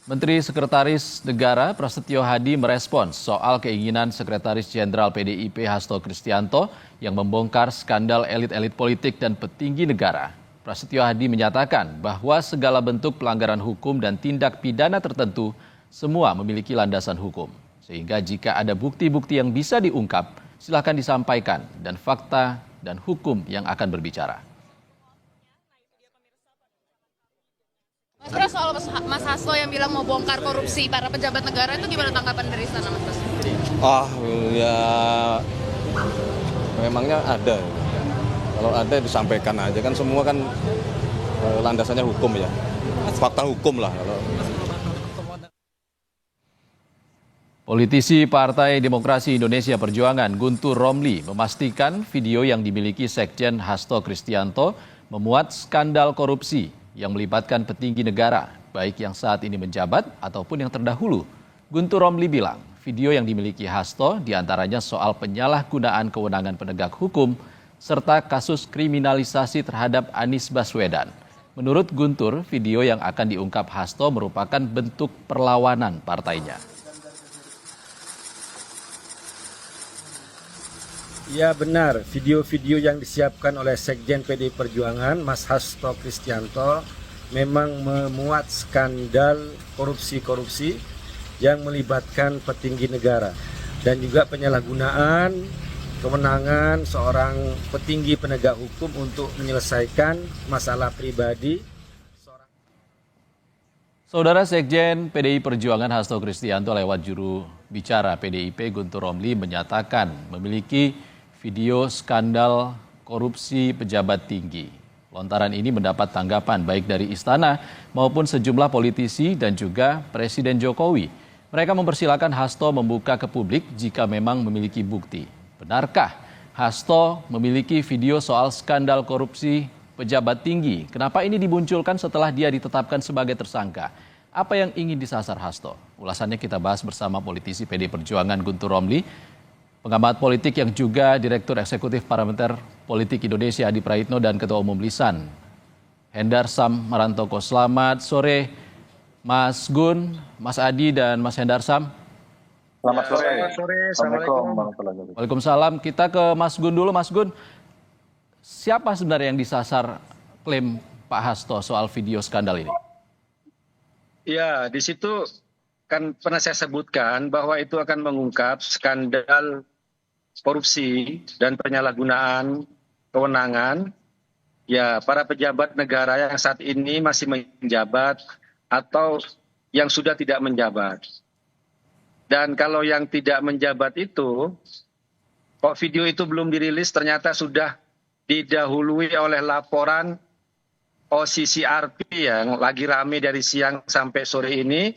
Menteri Sekretaris Negara Prasetyo Hadi merespons soal keinginan Sekretaris Jenderal PDIP Hasto Kristianto yang membongkar skandal elit-elit politik dan petinggi negara. Prasetyo Hadi menyatakan bahwa segala bentuk pelanggaran hukum dan tindak pidana tertentu semua memiliki landasan hukum. Sehingga jika ada bukti-bukti yang bisa diungkap, silakan disampaikan dan fakta dan hukum yang akan berbicara. Mas Pras, soal Mas Hasto yang bilang mau bongkar korupsi para pejabat negara itu gimana tanggapan dari sana, Mas Pras? Ya memangnya ada. Kalau ada disampaikan aja, kan semua kan landasannya hukum ya. Fakta hukum lah. Politisi Partai Demokrasi Indonesia Perjuangan Guntur Romli memastikan video yang dimiliki Sekjen Hasto Kristianto memuat skandal korupsi yang melibatkan petinggi negara, baik yang saat ini menjabat ataupun yang terdahulu. Guntur Romli bilang, video yang dimiliki Hasto diantaranya soal penyalahgunaan kewenangan penegak hukum serta kasus kriminalisasi terhadap Anies Baswedan. Menurut Guntur, video yang akan diungkap Hasto merupakan bentuk perlawanan partainya. Ya benar, video-video yang disiapkan oleh Sekjen PDI Perjuangan, Mas Hasto Kristianto, memang memuat skandal korupsi-korupsi yang melibatkan petinggi negara dan juga penyalahgunaan kewenangan seorang petinggi penegak hukum untuk menyelesaikan masalah pribadi. Saudara Sekjen PDI Perjuangan Hasto Kristianto lewat juru bicara PDIP Guntur Romli menyatakan memiliki video skandal korupsi pejabat tinggi. Lontaran ini mendapat tanggapan baik dari istana maupun sejumlah politisi dan juga Presiden Jokowi. Mereka mempersilahkan Hasto membuka ke publik jika memang memiliki bukti. Benarkah Hasto memiliki video soal skandal korupsi pejabat tinggi? Kenapa ini dimunculkan setelah dia ditetapkan sebagai tersangka? Apa yang ingin disasar Hasto? Ulasannya kita bahas bersama politisi PDI Perjuangan Guntur Romli, pengamat politik yang juga Direktur Eksekutif Parameter Politik Indonesia Adi Praitno dan Ketua Umum Lisan Hendar Sam Marantoko. Selamat sore Mas Gun, Mas Adi dan Mas Hendar Sam. Selamat sore. Assalamualaikum. Waalaikumsalam. Kita ke Mas Gun dulu. Mas Gun, siapa sebenarnya yang disasar klaim Pak Hasto soal video skandal ini? Ya, di situ kan pernah saya sebutkan bahwa itu akan mengungkap skandal korupsi dan penyalahgunaan kewenangan ya para pejabat negara yang saat ini masih menjabat atau yang sudah tidak menjabat. Dan kalau yang tidak menjabat itu, kok video itu belum dirilis ternyata sudah didahului oleh laporan OCCRP yang lagi rame dari siang sampai sore ini,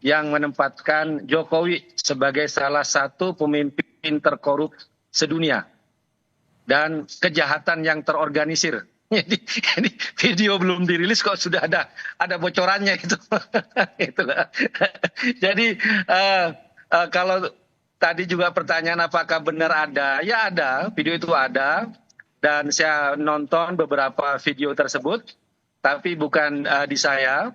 yang menempatkan Jokowi sebagai salah satu pemimpin terkorup sedunia dan kejahatan yang terorganisir. Jadi video belum dirilis kok sudah ada bocorannya itu. Jadi kalau tadi juga pertanyaan apakah benar ada? Ya ada, video itu ada dan saya nonton beberapa video tersebut, tapi bukan di saya.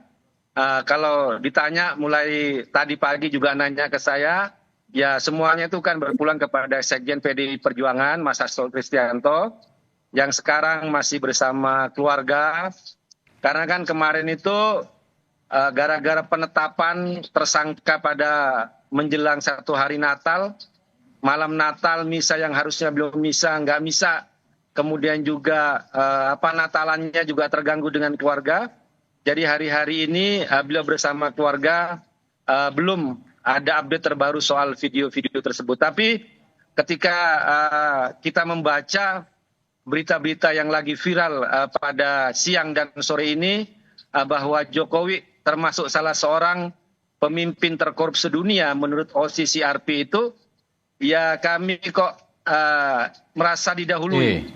Kalau ditanya mulai tadi pagi juga nanya ke saya, ya semuanya itu kan berpulang kepada Sekjen PDI Perjuangan, Mas Hasto Kristianto, yang sekarang masih bersama keluarga. Karena kan kemarin itu gara-gara penetapan tersangka pada menjelang 1 hari Natal, malam Natal misa yang harusnya belum misa, nggak misa, kemudian juga Natalannya juga terganggu dengan keluarga. Jadi hari-hari ini beliau bersama keluarga belum ada update terbaru soal video-video tersebut. Tapi ketika kita membaca berita-berita yang lagi viral pada siang dan sore ini bahwa Jokowi termasuk salah seorang pemimpin terkorup sedunia menurut OCCRP itu, ya kami kok merasa didahului.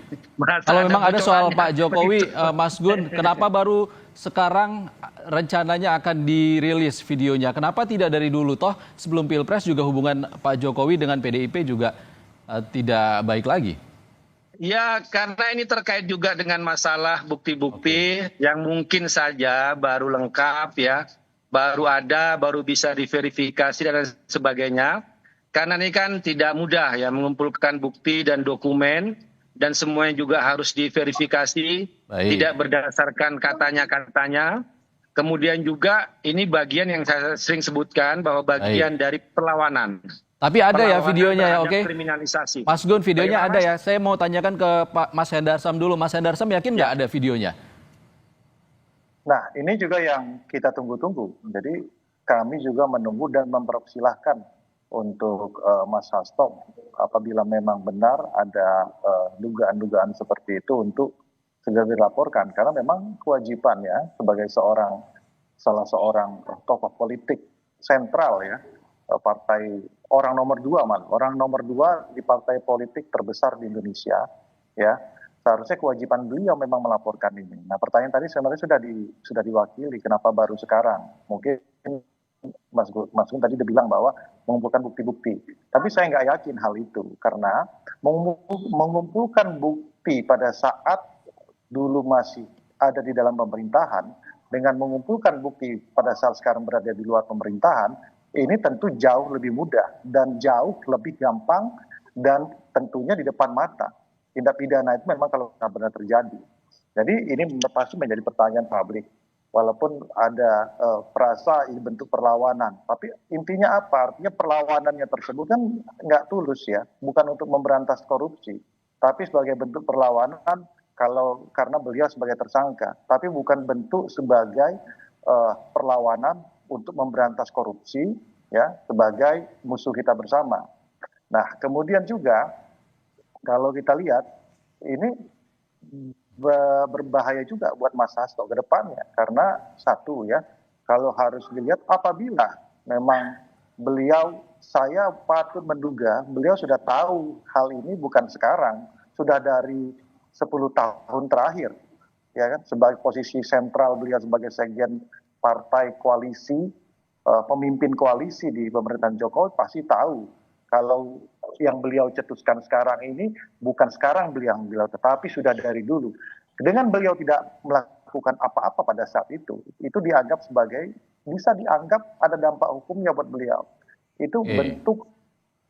Kalau memang ada soal Pak Jokowi, Mas Gun, kenapa baru sekarang rencananya akan dirilis videonya? Kenapa tidak dari dulu? Toh sebelum Pilpres juga hubungan Pak Jokowi dengan PDIP juga tidak baik lagi. Ya, karena ini terkait juga dengan masalah bukti-bukti yang mungkin saja baru lengkap ya baru bisa diverifikasi dan sebagainya. Karena ini kan tidak mudah ya mengumpulkan bukti dan dokumen dan semuanya juga harus diverifikasi, Baik. tidak berdasarkan katanya-katanya. Kemudian juga ini bagian yang saya sering sebutkan bahwa bagian dari perlawanan. Tapi ada ya Perlawanan videonya ya, terhadap oke? kriminalisasi. Mas Gun, videonya Bagaimana, ada ya. Saya mau tanyakan ke Pak Mas Hendarsam dulu. Mas Hendarsam yakin nggak ada videonya? Nah, ini juga yang kita tunggu-tunggu. Jadi kami juga menunggu dan mempersilahkan untuk Mas Hasto apabila memang benar ada dugaan-dugaan seperti itu untuk segera dilaporkan. Karena memang kewajibannya sebagai salah seorang tokoh politik sentral ya, partai orang nomor 2 di partai politik terbesar di Indonesia ya, seharusnya kewajiban beliau memang melaporkan ini. Nah, pertanyaan tadi sebenarnya sudah diwakili, kenapa baru sekarang? Mungkin Mas Gun tadi dia bilang bahwa mengumpulkan bukti-bukti, tapi saya nggak yakin hal itu karena mengumpulkan bukti pada saat dulu masih ada di dalam pemerintahan dengan mengumpulkan bukti pada saat sekarang berada di luar pemerintahan, ini tentu jauh lebih mudah dan jauh lebih gampang dan tentunya di depan mata. Tindak pidana itu memang kalau benar terjadi. Jadi ini pasti menjadi pertanyaan publik. Walaupun ada perasa ini bentuk perlawanan, tapi intinya apa? Artinya perlawanannya tersebut kan nggak tulus ya, bukan untuk memberantas korupsi, tapi sebagai bentuk perlawanan karena beliau sebagai tersangka, tapi bukan bentuk sebagai perlawanan untuk memberantas korupsi ya sebagai musuh kita bersama. Nah, kemudian juga kalau kita lihat ini berbahaya juga buat Mas Hasto ke depannya karena satu ya, kalau harus dilihat apabila memang saya patut menduga beliau sudah tahu hal ini bukan sekarang, sudah dari 10 tahun terakhir ya kan, sebagai posisi sentral beliau sebagai sekjen partai koalisi, pemimpin koalisi di pemerintahan Jokowi pasti tahu kalau yang beliau cetuskan sekarang ini bukan sekarang beliau tetapi sudah dari dulu. Dengan beliau tidak melakukan apa-apa pada saat itu dianggap bisa dianggap ada dampak hukumnya buat beliau. Itu bentuk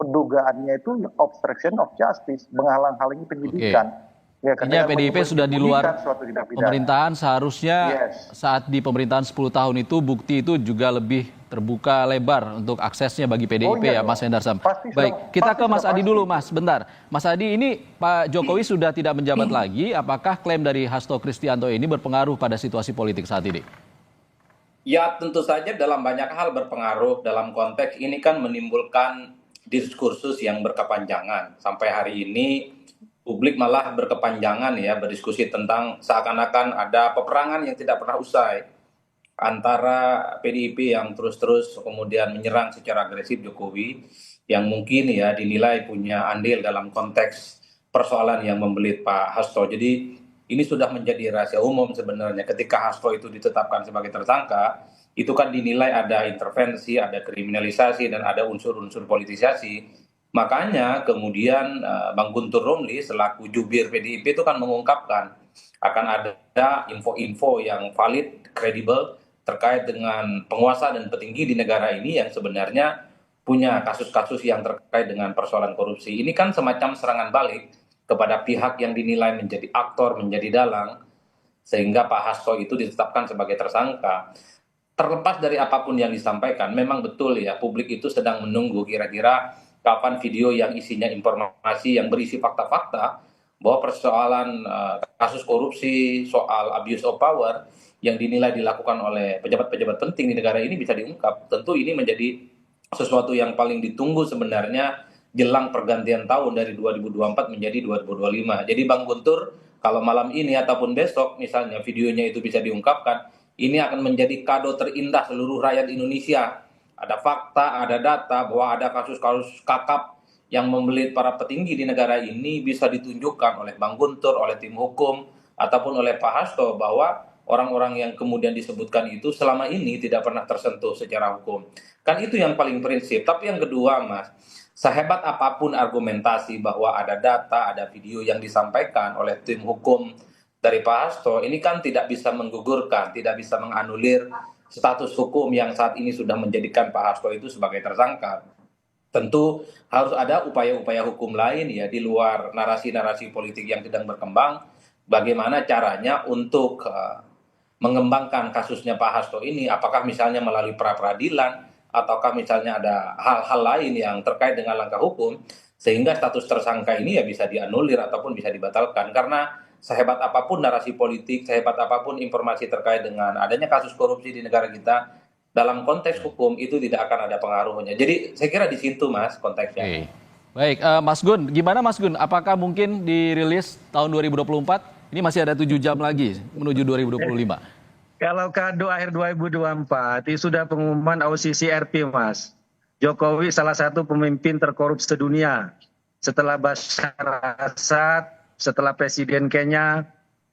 pendugaannya itu obstruction of justice, menghalang-halangi penyidikan. Ya, artinya PDIP sudah di luar pemerintahan, seharusnya saat di pemerintahan 10 tahun itu bukti itu juga lebih terbuka lebar untuk aksesnya bagi PDIP ya Mas Hendarsam. Baik, kita ke Mas Adi dulu Mas, bentar. Mas Adi, ini Pak Jokowi sudah tidak menjabat lagi, apakah klaim dari Hasto Kristianto ini berpengaruh pada situasi politik saat ini? Ya tentu saja dalam banyak hal berpengaruh, dalam konteks ini kan menimbulkan diskursus yang berkepanjangan. Sampai hari ini publik malah berkepanjangan ya berdiskusi tentang seakan-akan ada peperangan yang tidak pernah usai antara PDIP yang terus-terus kemudian menyerang secara agresif Jokowi yang mungkin ya dinilai punya andil dalam konteks persoalan yang membelit Pak Hasto. Jadi ini sudah menjadi rahasia umum sebenarnya ketika Hasto itu ditetapkan sebagai tersangka, itu kan dinilai ada intervensi, ada kriminalisasi dan ada unsur-unsur politisasi. Makanya kemudian Bang Guntur Romli selaku jubir PDIP itu kan mengungkapkan akan ada info-info yang valid, kredibel terkait dengan penguasa dan petinggi di negara ini yang sebenarnya punya kasus-kasus yang terkait dengan persoalan korupsi. Ini kan semacam serangan balik kepada pihak yang dinilai menjadi aktor, menjadi dalang, sehingga Pak Hasto itu ditetapkan sebagai tersangka. Terlepas dari apapun yang disampaikan, memang betul ya publik itu sedang menunggu kira-kira kapan video yang isinya informasi yang berisi fakta-fakta bahwa persoalan kasus korupsi, soal abuse of power yang dinilai dilakukan oleh pejabat-pejabat penting di negara ini bisa diungkap. Tentu ini menjadi sesuatu yang paling ditunggu sebenarnya jelang pergantian tahun dari 2024 menjadi 2025. Jadi Bang Guntur, kalau malam ini ataupun besok misalnya videonya itu bisa diungkapkan, ini akan menjadi kado terindah seluruh rakyat Indonesia. Ada fakta, ada data bahwa ada kasus-kasus kakap yang membelit para petinggi di negara ini bisa ditunjukkan oleh Bang Guntur, oleh tim hukum, ataupun oleh Pak Hasto bahwa orang-orang yang kemudian disebutkan itu selama ini tidak pernah tersentuh secara hukum. Kan itu yang paling prinsip. Tapi yang kedua Mas, sehebat apapun argumentasi bahwa ada data, ada video yang disampaikan oleh tim hukum dari Pak Hasto, ini kan tidak bisa menggugurkan, tidak bisa menganulir status hukum yang saat ini sudah menjadikan Pak Hasto itu sebagai tersangka, tentu harus ada upaya-upaya hukum lain ya di luar narasi-narasi politik yang sedang berkembang. Bagaimana caranya untuk mengembangkan kasusnya Pak Hasto ini, apakah misalnya melalui pra-peradilan, ataukah misalnya ada hal-hal lain yang terkait dengan langkah hukum, sehingga status tersangka ini ya bisa dianulir ataupun bisa dibatalkan. Karena sehebat apapun narasi politik, sehebat apapun informasi terkait dengan adanya kasus korupsi di negara kita, dalam konteks hukum itu tidak akan ada pengaruhnya. Jadi saya kira di situ Mas konteksnya. Oke. Baik, Mas Gun, gimana Mas Gun? Apakah mungkin dirilis tahun 2024? Ini masih ada 7 jam lagi menuju 2025. Kalau kado akhir 2024 itu sudah pengumuman OCCRP Mas. Jokowi salah satu pemimpin terkorup sedunia. Setelah Bashar Assad, setelah Presiden Kenya.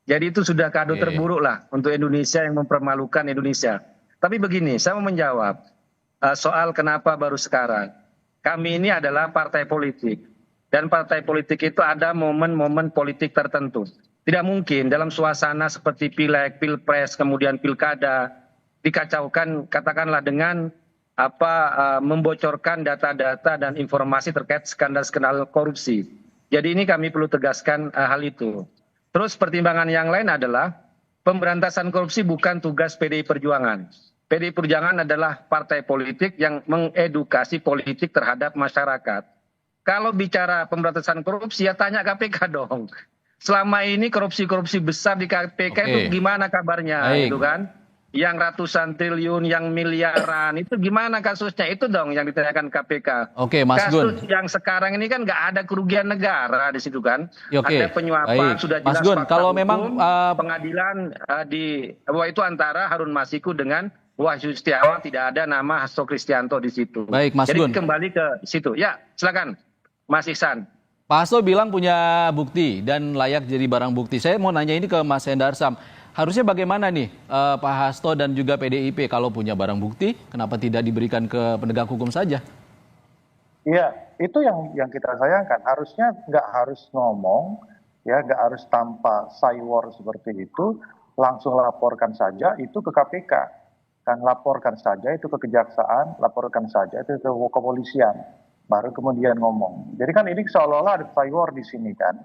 Jadi itu sudah kado terburuk lah untuk Indonesia yang mempermalukan Indonesia. Tapi begini, saya mau menjawab soal kenapa baru sekarang. Kami ini adalah partai politik. Dan partai politik itu ada momen-momen politik tertentu. Tidak mungkin dalam suasana seperti pileg, pilpres, kemudian pilkada, dikacaukan katakanlah dengan membocorkan data-data dan informasi terkait skandal-skandal korupsi. Jadi ini kami perlu tegaskan hal itu. Terus pertimbangan yang lain adalah pemberantasan korupsi bukan tugas PDI Perjuangan. PDI Perjuangan adalah partai politik yang mengedukasi politik terhadap masyarakat. Kalau bicara pemberantasan korupsi ya tanya KPK dong. Selama ini korupsi-korupsi besar di KPK itu gimana kabarnya gitu kan? Yang ratusan triliun, yang miliaran, itu gimana kasusnya? Itu dong yang ditanyakan KPK. Oke, Mas Gun. Kasus yang sekarang ini kan nggak ada kerugian negara di situ kan? Oke. Ada penyuapan, sudah jelas Mas Gun, fakta kalau hukum, memang pengadilan bahwa itu antara Harun Masiku dengan Wahyu Setiawan, tidak ada nama Hasto Kristianto di situ. Baik, Mas Gun. Jadi kembali ke situ. Ya, silakan Mas Ihsan. Pak Hasto bilang punya bukti dan layak jadi barang bukti. Saya mau nanya ini ke Mas Hendarsam. Harusnya bagaimana nih Pak Hasto dan juga PDIP kalau punya barang bukti, kenapa tidak diberikan ke penegak hukum saja? Iya, itu yang kita sayangkan. Harusnya nggak harus ngomong, ya nggak harus tanpa saywar seperti itu, langsung laporkan saja itu ke KPK. Kan laporkan saja itu ke kejaksaan, laporkan saja itu ke kepolisian. Baru kemudian ngomong. Jadi kan ini seolah-olah ada saywar di sini kan.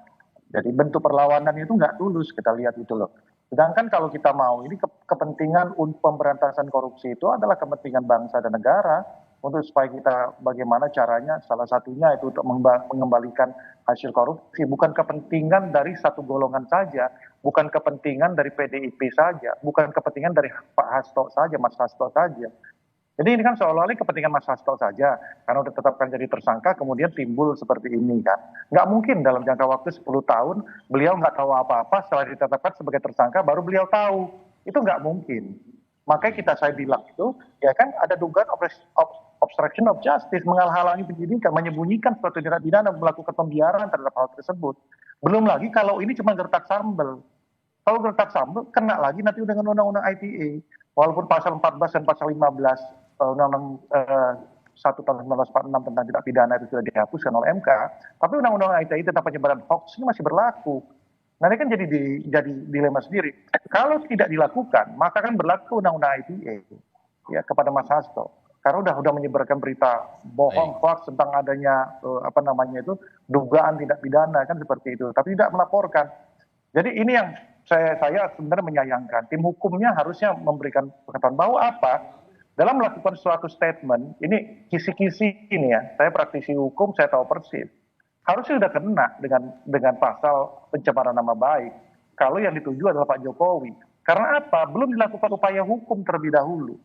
Jadi bentuk perlawanan itu nggak tulus, kita lihat itu loh. Sedangkan kalau kita mau, ini kepentingan pemberantasan korupsi itu adalah kepentingan bangsa dan negara untuk supaya kita bagaimana caranya salah satunya itu untuk mengembalikan hasil korupsi. Bukan kepentingan dari satu golongan saja, bukan kepentingan dari PDIP saja, bukan kepentingan dari Pak Hasto saja, Mas Hasto saja. Jadi ini kan seolah-olah kepentingan Mas Hasto saja, karena udah tetapkan jadi tersangka, kemudian timbul seperti ini kan. Nggak mungkin dalam jangka waktu 10 tahun, beliau nggak tahu apa-apa, setelah ditetapkan sebagai tersangka, baru beliau tahu. Itu nggak mungkin. Makanya saya bilang itu, ya kan ada dugaan obstruction of justice, menghalangi penyidikan, menyembunyikan suatu tindak pidana, melakukan pembiaran terhadap hal tersebut. Belum lagi kalau ini cuma gertak sambel. Kalau gertak sambel, kena lagi nanti dengan undang-undang ITE. Walaupun pasal 14 dan pasal 15 Undang-Undang 1 tahun 1946 tentang tindak pidana itu sudah dihapuskan oleh MK, tapi Undang-Undang ITE tentang penyebaran hoax ini masih berlaku. Nah ini kan jadi dilema sendiri. Kalau tidak dilakukan, maka kan berlaku Undang-Undang ITE ya kepada Mas Hasto. Karena udah menyebarkan berita bohong, hoax tentang adanya dugaan tindak pidana kan seperti itu, tapi tidak melaporkan. Jadi ini yang saya sebenarnya menyayangkan. Tim hukumnya harusnya memberikan pengetahuan bahwa dalam melakukan suatu statement, ini kisi-kisi ini ya, saya praktisi hukum, saya tahu persis. Harusnya sudah kena dengan pasal pencemaran nama baik. Kalau yang dituju adalah Pak Jokowi. Karena apa? Belum dilakukan upaya hukum terlebih dahulu.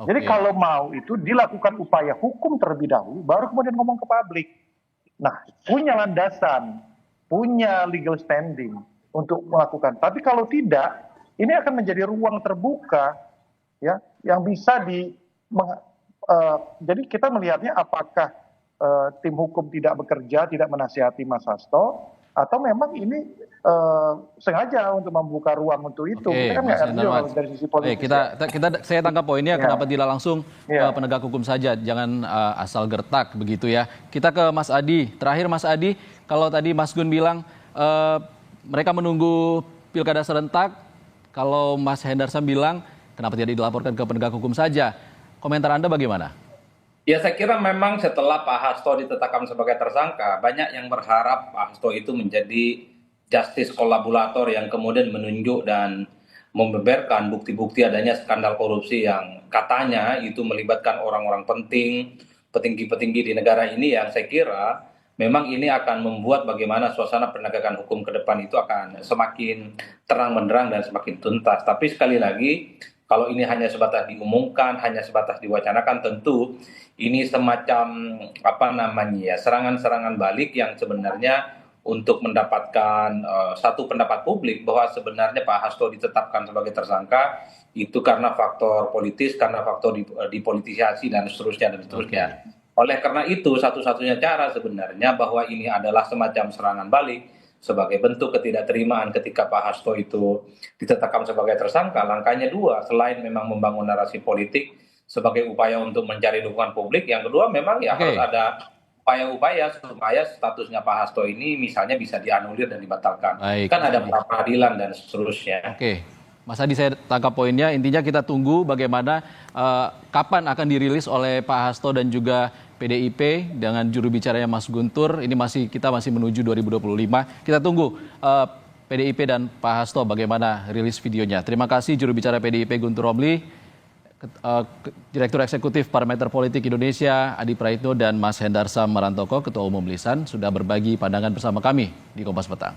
Jadi kalau mau itu dilakukan upaya hukum terlebih dahulu, baru kemudian ngomong ke publik. Nah, punya landasan, punya legal standing untuk melakukan. Tapi kalau tidak, ini akan menjadi ruang terbuka ya yang bisa jadi kita melihatnya apakah tim hukum tidak bekerja, tidak menasihati Mas Hasto, atau memang ini sengaja untuk membuka ruang untuk itu. Kita kan nggak ngerti dari sisi politik. Saya tangkap poinnya kenapa tidak langsung ke penegak hukum saja, jangan asal gertak begitu ya. Kita ke Mas Adi. Terakhir Mas Adi, kalau tadi Mas Gun bilang mereka menunggu pilkada serentak, kalau Mas Hendarsam bilang kenapa tidak dilaporkan ke penegak hukum saja? Komentar Anda bagaimana? Ya saya kira memang setelah Pak Hasto ditetapkan sebagai tersangka, banyak yang berharap Pak Hasto itu menjadi justice kolaborator yang kemudian menunjuk dan membeberkan bukti-bukti adanya skandal korupsi yang katanya itu melibatkan orang-orang penting, petinggi-petinggi di negara ini, yang saya kira memang ini akan membuat bagaimana suasana penegakan hukum ke depan itu akan semakin terang benderang dan semakin tuntas. Tapi sekali lagi, kalau ini hanya sebatas diumumkan, hanya sebatas diwacanakan, tentu ini semacam serangan-serangan balik yang sebenarnya untuk mendapatkan satu pendapat publik bahwa sebenarnya Pak Hasto ditetapkan sebagai tersangka itu karena faktor politis, karena faktor dipolitisasi dan seterusnya dan seterusnya. Oleh karena itu satu-satunya cara sebenarnya bahwa ini adalah semacam serangan balik sebagai bentuk ketidakterimaan ketika Pak Hasto itu ditetapkan sebagai tersangka. Langkahnya dua, selain memang membangun narasi politik sebagai upaya untuk mencari dukungan publik, yang kedua memang ya harus ada upaya-upaya supaya statusnya Pak Hasto ini misalnya bisa dianulir dan dibatalkan. Baik. Kan ada pra peradilan dan seterusnya. Oke, Mas Adi, saya tangkap poinnya. Intinya kita tunggu bagaimana kapan akan dirilis oleh Pak Hasto dan juga PDIP dengan juru bicaranya Mas Guntur. Ini kita masih menuju 2025. Kita tunggu PDIP dan Pak Hasto bagaimana rilis videonya. Terima kasih juru bicara PDIP Guntur Romli, Direktur Eksekutif Parameter Politik Indonesia Adi Praitno, dan Mas Hendarsam Marantoko, Ketua Umum Lisan, sudah berbagi pandangan bersama kami di Kompas Petang.